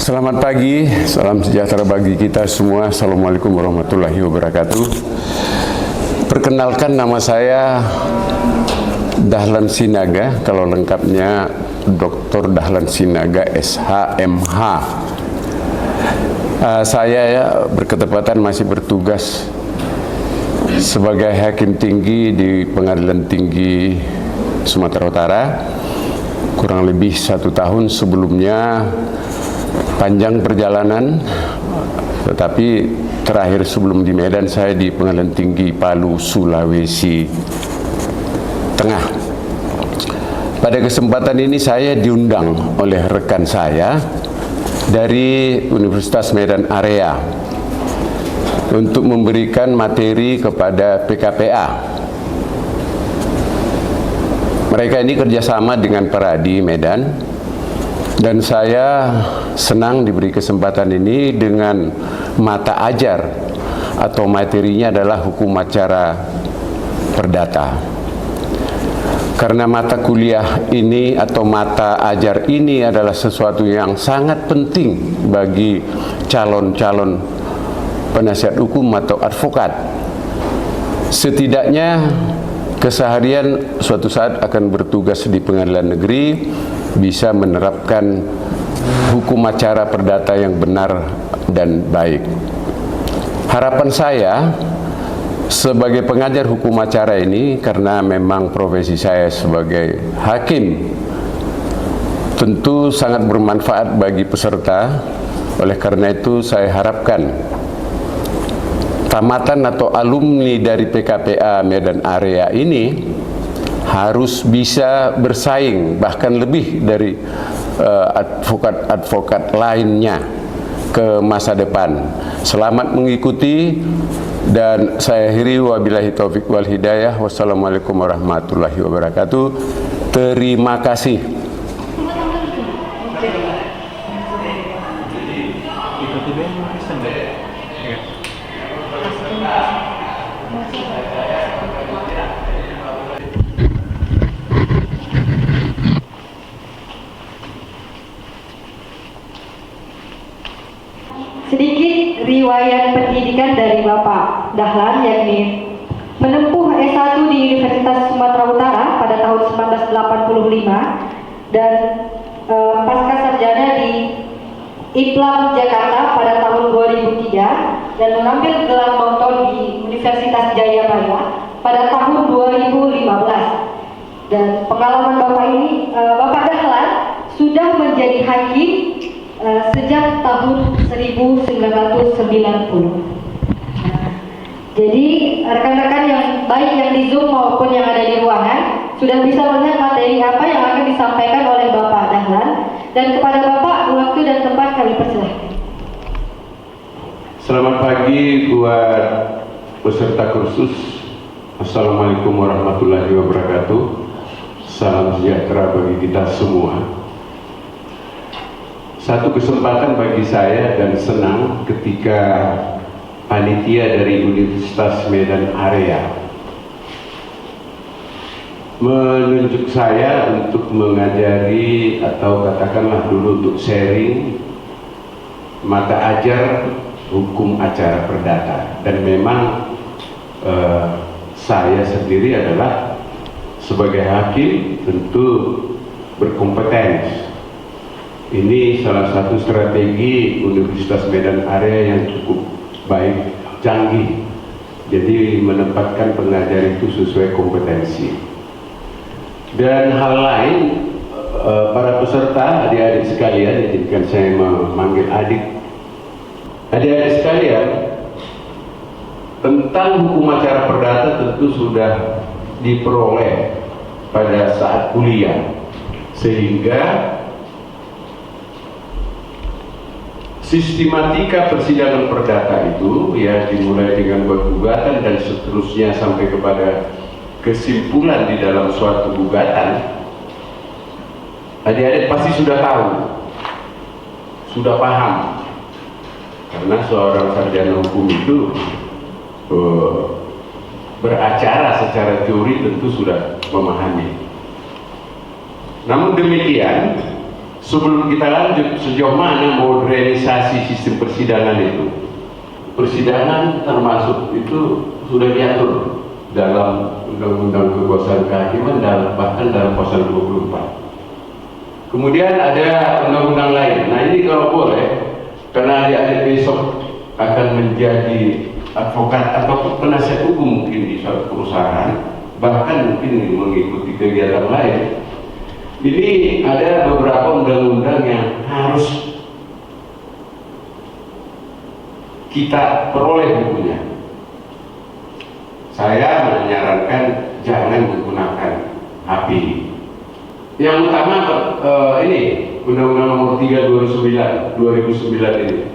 Selamat pagi, salam sejahtera bagi kita semua. Assalamualaikum warahmatullahi wabarakatuh. Perkenalkan, nama saya Dahlan Sinaga, kalau lengkapnya Dr. Dahlan Sinaga SHMH. Saya berketepatan masih bertugas sebagai Hakim Tinggi di Pengadilan Tinggi Sumatera Utara kurang lebih 1 tahun. Sebelumnya panjang perjalanan, tetapi terakhir sebelum di Medan saya di Pengadilan Tinggi Palu, Sulawesi Tengah. Pada kesempatan ini saya diundang oleh rekan saya dari Universitas Medan Area untuk memberikan materi kepada PKPA. Mereka ini kerjasama dengan Peradi Medan, dan saya senang diberi kesempatan ini dengan mata ajar atau materinya adalah hukum acara perdata. Karena mata kuliah ini atau mata ajar ini adalah sesuatu yang sangat penting bagi calon-calon penasihat hukum atau advokat. Setidaknya keseharian suatu saat akan bertugas di pengadilan negeri, bisa menerapkan hukum acara perdata yang benar dan baik. Harapan saya sebagai pengajar hukum acara ini, karena memang profesi saya sebagai hakim tentu sangat bermanfaat bagi peserta. Oleh karena itu saya harapkan tamatan atau alumni dari PKPA Medan Area ini harus bisa bersaing, bahkan lebih dari advokat-advokat lainnya ke masa depan. Selamat mengikuti, dan saya akhiri wabillahi taufik wal hidayah. Wassalamualaikum warahmatullahi wabarakatuh. Terima kasih. Sedikit riwayat pendidikan dari Bapak Dahlan, yakni menempuh S1 di Universitas Sumatera Utara pada tahun 1985 dan pasca sarjana di IPLAM Jakarta pada tahun 2003 dan mengambil gelar doktor di Universitas Jayabaya pada tahun 2015. Dan pengalaman Bapak ini, Bapak Dahlan sudah menjadi hakim sejak tahun 1990. Jadi rekan-rekan yang baik yang di Zoom maupun yang ada di ruangan sudah bisa melihat materi apa yang akan disampaikan oleh Bapak Dahlan, dan kepada Bapak waktu dan tempat kami persilahkan. Selamat pagi buat peserta kursus. Assalamualaikum warahmatullahi wabarakatuh. Salam sejahtera bagi kita semua. Satu kesempatan bagi saya dan senang ketika panitia dari Universitas Medan Area menunjuk saya untuk mengajari atau katakanlah dulu untuk sharing mata ajar hukum acara perdata. Dan memang saya sendiri adalah sebagai hakim tentu berkompetens. Ini salah satu strategi Universitas Medan Area yang cukup baik, canggih. Jadi menempatkan pengajar itu sesuai kompetensi. Dan hal lain, para peserta, adik-adik sekalian, izinkan saya memanggil adik. Adik-adik sekalian, tentang hukum acara perdata tentu sudah diperoleh pada saat kuliah, sehingga sistematika persidangan perdata itu ya dimulai dengan buat gugatan dan seterusnya sampai kepada kesimpulan di dalam suatu gugatan. Adik-adik pasti sudah tahu, sudah paham, karena seorang sarjana hukum itu beracara secara teori tentu sudah memahami. Namun demikian, sebelum kita lanjut, sejauh mana modernisasi sistem persidangan itu? Persidangan termasuk itu sudah diatur dalam Undang-Undang Kekuasaan Kehakiman dan bahkan dalam pasal 24. Kemudian ada undang-undang lain. Nah ini kalau boleh, karena adik-adik besok akan menjadi advokat atau penasihat hukum mungkin di suatu perusahaan, bahkan mungkin mengikuti kegiatan lain. Ini ada beberapa undang-undang yang harus kita peroleh bukunya. Saya menyarankan jangan menggunakan HP. Yang utama ini Undang-Undang Nomor 3 2009 ini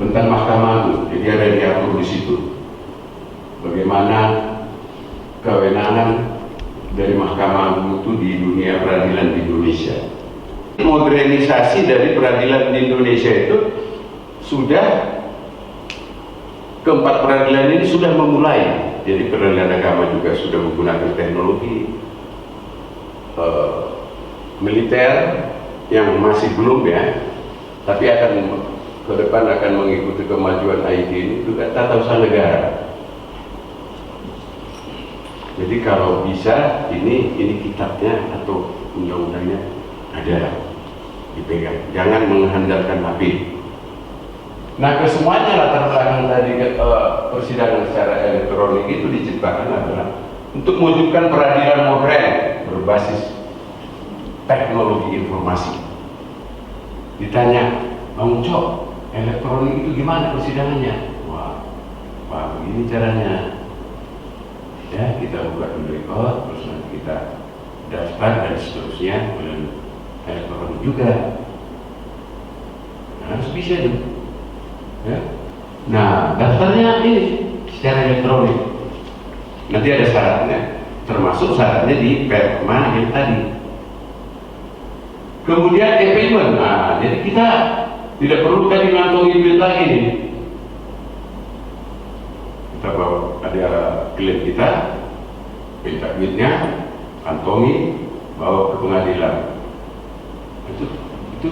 tentang Mahkamah Agung. Jadi ada diatur di situ bagaimana kewenangan dari Mahkamah Agung itu di dunia peradilan di Indonesia. Modernisasi dari peradilan di Indonesia itu sudah, keempat peradilan ini sudah memulai. Jadi peradilan agama juga sudah menggunakan teknologi, militer yang masih belum ya, tapi akan ke depan akan mengikuti kemajuan IT ini juga tata usaha negara. Jadi kalau bisa ini kitabnya atau undang-undangnya ada dipegang, jangan mengandalkan HP. Nah kesemuanya latar belakang tadi persidangan secara elektronik itu diciptakan adalah untuk mewujudkan peradilan modern berbasis teknologi informasi. Ditanya, Bang Cok, elektronik itu gimana persidangannya? Wah, begini caranya. Ya, kita buka dulu rekod, terus nanti kita daftar dan seterusnya melalui elektronik juga. Nah, harus bisa dong. Ya. Nah, daftarnya ini secara elektronik. Nanti ada syaratnya, termasuk syaratnya di perma yang tadi. Kemudian e-payment. Nah, jadi kita tidak perlu tadi ngantongi duit lagi nih. Kita bawa, ada klien kita, minta duitnya, kantongi, bawa ke pengadilan. Itu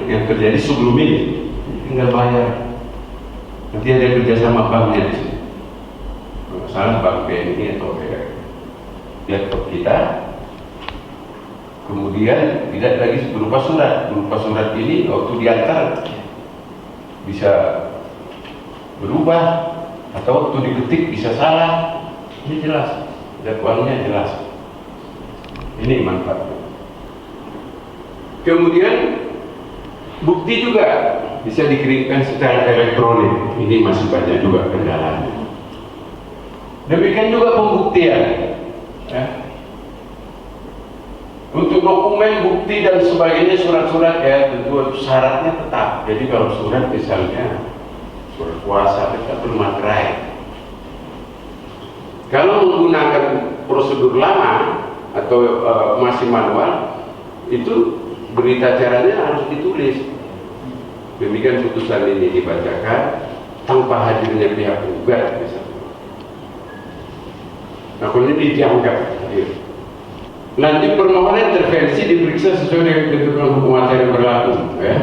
yang terjadi sebelum ini. Tinggal bayar. Nanti ada kerjasama banknya di sini. Misalnya bank BNI atau laptop kita. Kemudian tidak lagi berupa surat. Berupa surat ini waktu diantar bisa berubah atau waktu diketik bisa salah. Ini jelas, dakwaannya jelas. Ini manfaatnya. Kemudian bukti juga bisa dikirimkan secara elektronik. Ini masih banyak juga kendalanya. Demikian juga pembuktian. Ya. Untuk dokumen, bukti dan sebagainya, surat-surat ya tentu syaratnya tetap. Jadi kalau surat misalnya surat kuasa kita perlu materai. Kalau menggunakan prosedur lama atau masih manual, itu berita acaranya harus ditulis. Demikian putusan ini dibacakan tanpa hadirnya pihak penggugat misalnya. Nah, kalau ini dianggap hadir. Nanti permohonan intervensi diperiksa sesuai dengan ketentuan hukum acara yang berlaku. Ya.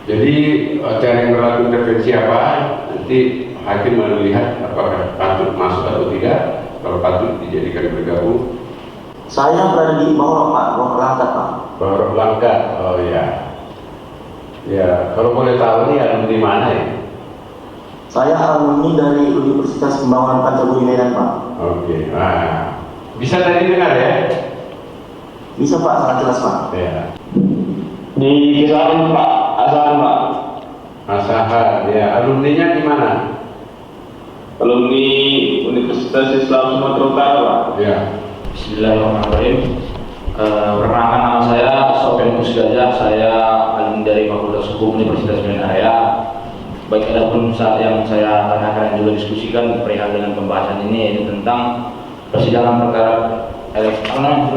Jadi acara yang berlaku intervensi apa? Nanti hakim melihat apakah patut masuk atau tidak. Kalau patut dijadikan bergabung. Saya berada di bawah Pak, bawah Langkat Pak. Bawah Langkat, oh ya. Ya, kalau boleh tahu ini alumni mana ya? Saya alumni dari Universitas Pembangunan Pancaburi Medan Pak. Oke, nah. Bisa tadi dengar ya? Bisa Pak, sangat jelas Pak. Ya. Di kisaran Pak, Asahan Pak. Asahan, ya. Alumninya di mana? Alumni Universitas Islam Sumatera Utara Pak. Ya. Bismillahirrahmanirrahim. Perkenalkan nama saya Sofian Musgajah. Saya alumni dari Fakultas Hukum Universitas Medan Area. Baik, adapun saat yang saya tanyakan juga diskusikan perihal dengan pembahasan ini tentang persidangan perkara elektronik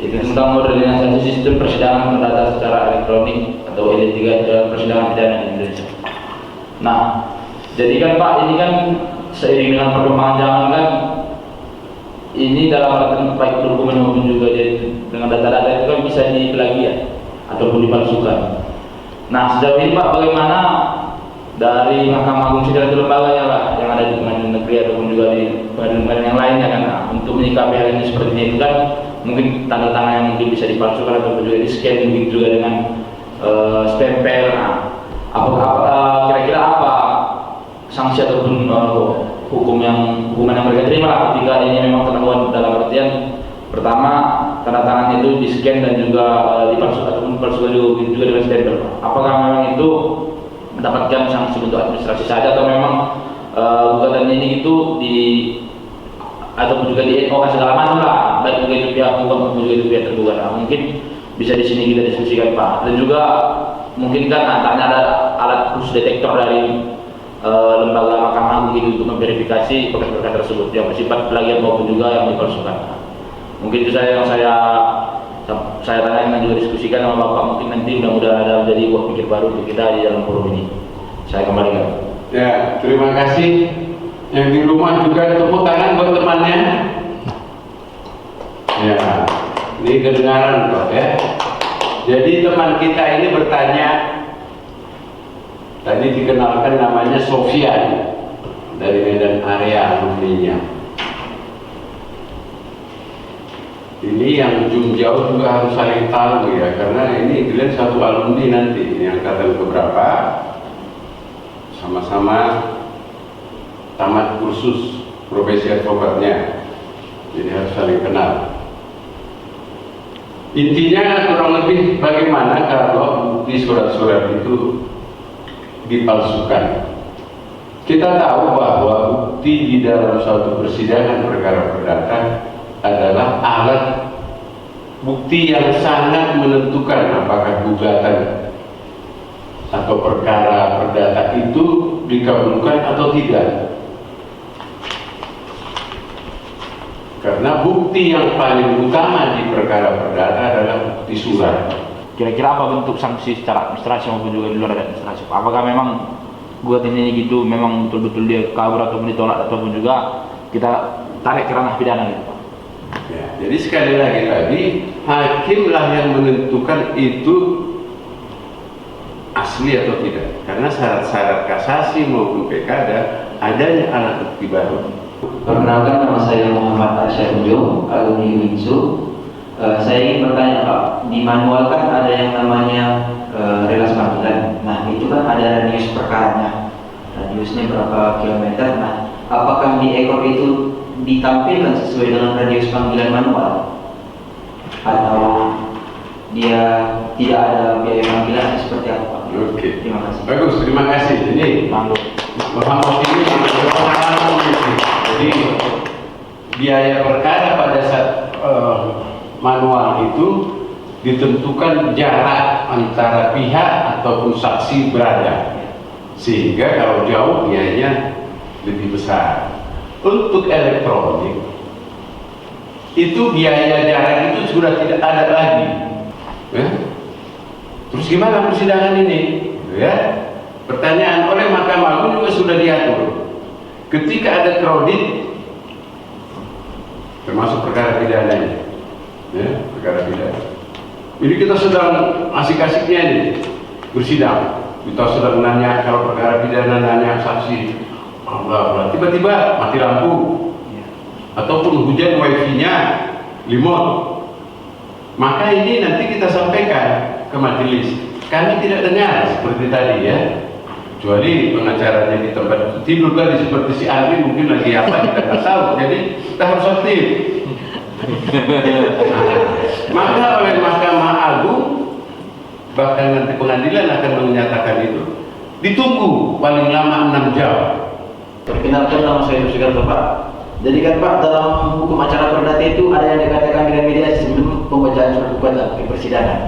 tentang modernisasi sistem persidangan perdata secara elektronik atau ED3 dalam persidangan pidana di Indonesia. Nah, jadi kan Pak, ini kan seiring dengan perkembangan zaman kan ini dalam artian baik dokumen maupun juga dengan data-data itu kan bisa diplagiat ataupun dipalsukan. Nah, sejauh ini Pak, bagaimana dari Mahkamah Agung sendiri itu lembaganya lah yang ada di pengadilan negeri ataupun juga di pengadilan yang lainnya kan, untuk menyikapi hal ini seperti ini itu kan mungkin tanda tangan yang mungkin bisa dipalsukan ataupun juga di scan, mungkin juga dengan stempel. Nah, kira-kira apa sanksi ataupun hukuman yang mereka terima lah ketika ini memang ketahuan, dalam artian pertama tanda tangan itu di scan dan juga dipalsukan ataupun dipalsukan juga dengan stempel. Apakah memang itu mendapatkan sanksi bentuk administrasi saja atau memang gugatan ini itu ataupun juga di NO segala macam lah, baik juga itu pihak gugat maupun juga itu pihak tergugat. Nah, mungkin bisa di sini kita diskusikan Pak. Dan juga mungkin kan antara ada alat khusus detektor dari lembaga Mahkamah Agung gitu untuk memverifikasi berkas-berkas tersebut yang bersifat plagiat maupun juga yang dipalsukan. Mungkin itu yang saya tanyakan dan juga diskusikan sama Bapak. Mungkin nanti mudah-mudahan ada menjadi buah pikir baru untuk kita di dalam forum ini. Saya kembalikan. Ya, terima kasih. Yang di rumah juga tepuk tangan buat temannya. Ya, ini kedengaran Pak ya. Jadi teman kita ini bertanya, tadi dikenalkan namanya Sofian dari Medan Area alumninya. Ini yang ujung jauh juga harus saling tahu ya, karena ini kalian satu alumni nanti, ini angkatan keberapa, sama-sama tamat kursus profesi advokatnya, jadi harus saling kenal. Intinya kurang lebih bagaimana kalau bukti surat-surat itu dipalsukan. Kita tahu bahwa bukti di dalam suatu persidangan perkara perdata adalah alat bukti yang sangat menentukan apakah gugatan atau perkara perdata itu dikabulkan atau tidak. Karena bukti yang paling utama di perkara perdata adalah bukti surat. Kira-kira apa bentuk sanksi secara administrasi maupun juga di luar administrasi? Apakah memang gugatan ini gitu memang betul-betul dia kabur ataupun ditolak ataupun juga kita tarik ke ranah pidana gitu Pak? Ya, jadi sekali lagi tadi hakimlah yang menentukan itu asli atau tidak. Karena syarat-syarat kasasi maupun PK adanya alat bukti baru. Perkenalkan, nama saya Muhammad Arsyadjo, alumni UINSU. Saya ingin bertanya Pak, di manual kan ada yang namanya relas panggilan. Nah, itu kan ada radius perkaranya, radiusnya berapa kilometer. Nah, apakah di ekor itu ditampilkan sesuai dengan radius panggilan manual, atau dia tidak ada biaya panggilan seperti apa Pak? Oke. Terima kasih. Bagus, terima kasih. Ini Muhammad ini jadi biaya perkara pada saat manual itu ditentukan jarak antara pihak ataupun saksi berada, sehingga kalau jauh biayanya lebih besar. Untuk elektronik itu biaya jarak itu sudah tidak ada lagi ya? Terus gimana persidangan ini ya? Pertanyaan oleh Mahkamah Agung juga sudah diatur ketika ada kredit termasuk perkara pidana ya, perkara pidana. Jadi kita sedang asik-asiknya ini bersidang, kita sedang nanya kalau perkara pidana, nanya saksi, tiba-tiba mati lampu ataupun hujan wifi-nya limot, maka ini nanti kita sampaikan ke majelis. Kami tidak dengar seperti tadi ya, kecuali pengacaranya di tempat tidur tadi seperti si Andri mungkin lagi apa kita nggak tahu, jadi kita harus aktif. Maka oleh Mahkamah Agung bahkan nanti pengadilan akan menyatakan itu ditunggu paling lama 6 jam. Perkenalkan, nama saya Yusuf Pak. Jadi kan Pak, dalam hukum acara perdata itu ada yang dikatakan dengan mediasi sebelum pembacaan surat gugatan di persidangan.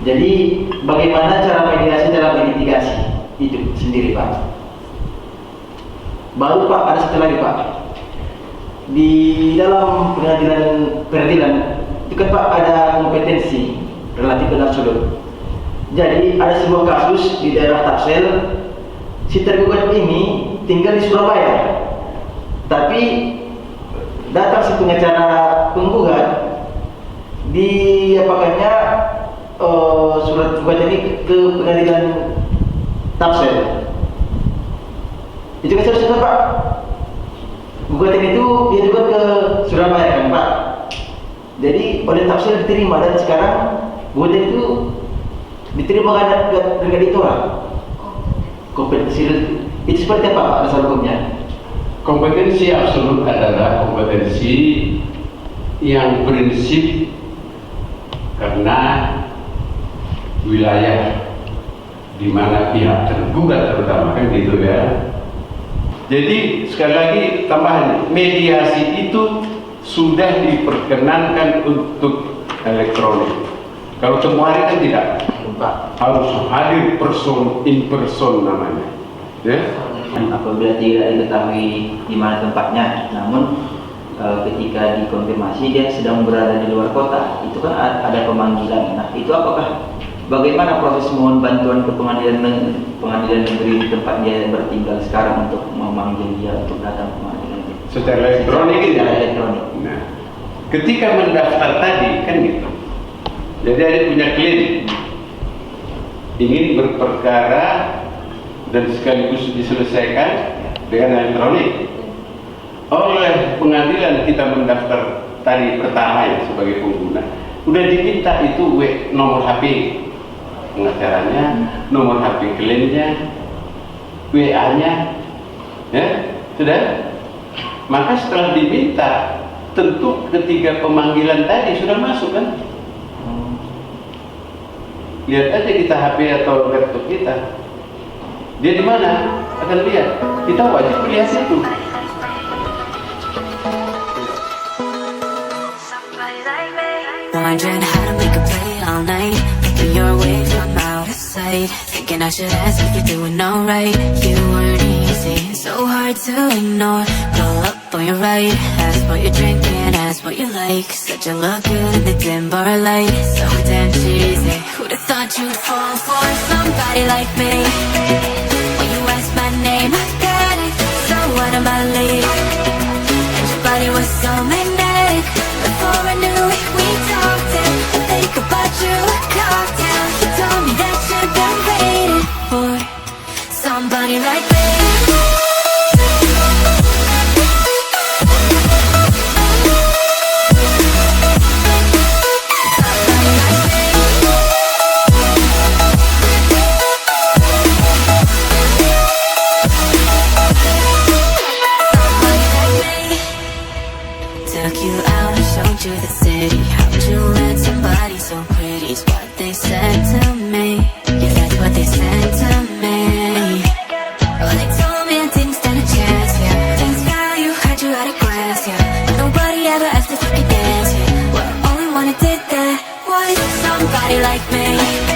Jadi bagaimana cara mediasi dalam litigasi itu sendiri Pak? Baru Pak, ada satu lagi Pak. Di dalam peradilan itu kan Pak ada kompetensi relatif dan absolut. Jadi ada sebuah kasus di daerah Taksel, si tergugat ini tinggal di Surabaya, tapi datang si pengacara penggugat diapakannya surat gugatan ini ke pengadilan Tangsel. Itu kan saudara Pak, gugatan itu dia juga ke Surabaya kan Pak. Jadi oleh Tangsel diterima dan sekarang gugatan itu diterima dengan ditolak. Kompetensi itu seperti apa Pak dasar hukumnya? Kompetensi absolut adalah kompetensi yang prinsip karena wilayah di mana pihak tergugat terutama kan gitu ya. Jadi sekali lagi tambahan, mediasi itu sudah diperkenankan untuk elektronik. Kalau tempoh hari kan tidak, harus hadir in person namanya. Ya. Apabila tidak diketahui di mana tempatnya, namun ketika dikonfirmasi dia sedang berada di luar kota, itu kan ada pemanggilan. Nah, itu apakah bagaimana proses mohon bantuan ke pengadilan negeri di tempat dia bertinggal sekarang untuk memanggil dia untuk datang ke pengadilan? Secara elektronik. Secara elektronik. Nah, ketika mendaftar tadi kan gitu. Jadi ada punya klaim ingin berperkara dan sekaligus diselesaikan dengan elektronik. Oleh pengadilan kita mendaftar tadi pertama ya sebagai pengguna, udah diminta itu nomor HP pengacaranya, nomor HP klaimnya, WA-nya, ya sudah. Maka setelah diminta, tentu ketiga pemanggilan tadi sudah masuk kan. Lihat aja kita HP atau laptop kita. Dia di mana? Akan lihat. Kita wajib lihat itu. Wondering how to make a play all night, looking your way from out of sight. Thinking I should ask if you're doing alright. You weren't easy, so hard to ignore. Roll up on your right, ask what you're drinking, ask what you like. Said you look good in the dim bar light, so damn cheesy. Who'd have thought you'd fall for somebody like me? When you asked my name, I got it, so what am I late? And your body was so magnetic. Before I knew it, we talked and I think about you a cocktail. You told me that you've been waiting for somebody like me. Took you out and showed you the city. How'd you let somebody so pretty's what they said to me. Yeah, that's what they said to me. Well, they told me I didn't stand a chance, yeah. Things value, had you at a glance, yeah. Nobody ever asked if you could dance, yeah. Well, only one who did that was somebody like me.